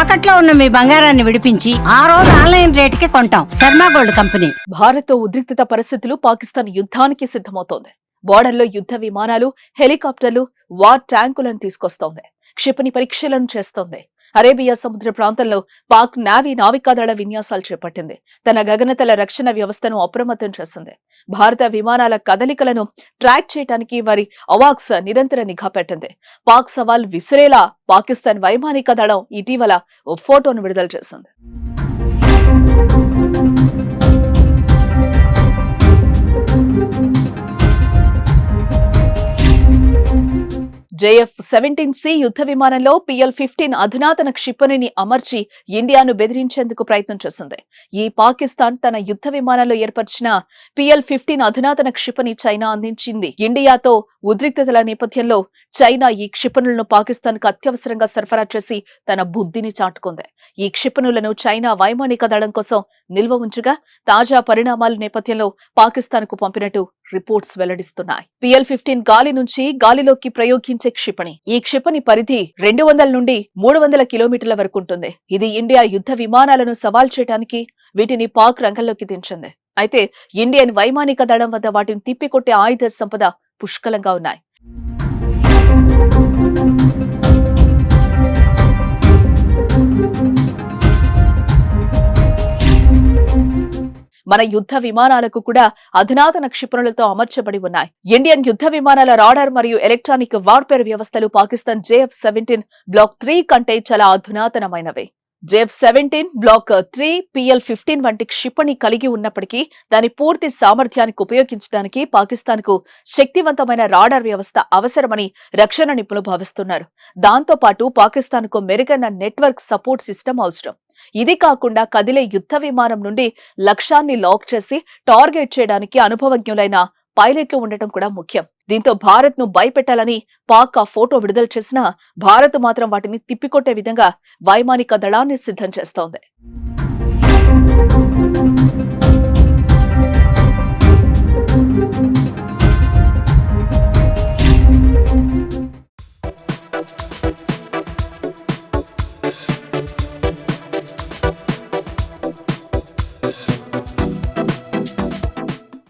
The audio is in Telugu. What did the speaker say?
తాకట్లో ఉన్న మీ బంగారాన్ని విడిపించి ఆ రోజు ఆన్లైన్ రేటుకి కొంటాం. Sharma gold company. భారత్ తో ఉద్రిక్తత పరిస్థితులు పాకిస్తాన్ యుద్ధానికి సిద్ధమవుతోంది. బోర్డర్లో యుద్ధ విమానాలు, హెలికాప్టర్లు, వార్ ట్యాంకులను తీసుకొస్తోంది. క్షిపణి పరీక్షలను చేస్తోంది. అరేబియా సముద్ర ప్రాంతంలో పాక్ నావీ నావికాదళ విన్యాసాలు చేపట్టింది. తన గగనతల రక్షణ వ్యవస్థను అప్రమత్తం చేసింది. భారత విమానాల కదలికలను ట్రాక్ చేయడానికి వారి అవాక్స్ నిరంతర నిఘా పెట్టింది. పాక్ సవాల్ విసిరేలా పాకిస్తాన్ వైమానిక దళం ఇటీవల ఓ ఫోటోను విడుదల చేసింది. JF-17C యుద్ధ విమానంలో PL-15 అధునాతన క్షిపణిని అమర్చి ఇండియాను బెదిరించేందుకు ప్రయత్నం చేసింది. ఈ పాకిస్తాన్ తన యుద్ధ విమానంలో ఏర్పరిచిన PL-15 అధునాతన క్షిపణి చైనా అందించింది. ఇండియాతో ఉద్రిక్తతల నేపథ్యంలో చైనా ఈ క్షిపణులను పాకిస్తాన్ కు అత్యవసరంగా సరఫరా చేసి తన బుద్ధిని చాటుకుంది. ఈ క్షిపణులను చైనా వైమానిక దళం కోసం నిల్వ ఉంచగా తాజా పరిణామాల నేపథ్యంలో పాకిస్తాన్ కు పంపినట్టు రిపోర్ట్స్ వెల్లడిస్తున్నాయి. PL-15 గాలి నుంచి గాలిలోకి ప్రయోగించే క్షిపణి. ఈ క్షిపణి పరిధి 200 నుండి 300 కిలోమీటర్ల వరకు ఉంటుంది. ఇది ఇండియా యుద్ధ విమానాలను సవాల్ చేయడానికి వీటిని పాక్ రంగంలోకి దించింది. అయితే ఇండియన్ వైమానిక దళం వద్ద వాటిని తిప్పికొట్టే ఆయుధ సంపద పుష్కలంగా ఉన్నాయి. మన యుద్ధ విమానాలకు కూడా అధునాతన క్షిపణులతో అమర్చబడి ఉన్నాయి. ఇండియన్ యుద్ధ విమానాల రాడార్ మరియు ఎలక్ట్రానిక్ వార్ఫేర్ వ్యవస్థలు పాకిస్తాన్ JF-17 బ్లాక్ 3 కంటే చాలా అధునాతనమైనవి. JF-17 బ్లాక్ 3 PL-15 వంటి క్షిపణి కలిగి ఉన్నప్పటికీ దాని పూర్తి సామర్థ్యానికి ఉపయోగించడానికి పాకిస్తాన్ కు శక్తివంతమైన రాడార్ వ్యవస్థ అవసరమని రక్షణ నిపుణులు భావిస్తున్నారు. దాంతో పాటు పాకిస్తాన్ కు మెరుగైన నెట్వర్క్ సపోర్ట్ సిస్టమ్ అవసరం. ఇది కాకుండా కదిలే యుద్ధ విమానం నుండి లక్ష్యాన్ని లాక్ చేసి టార్గెట్ చేయడానికి అనుభవజ్ఞులైన పైలట్లు ఉండటం కూడా ముఖ్యం. దీంతో భారత్ ను భయపెట్టాలని పాక్ ఆ ఫోటో విడుదల చేసినా భారత్ మాత్రం వాటిని తిప్పికొట్టే విధంగా వైమానిక దళాన్ని సిద్ధం చేస్తోంది.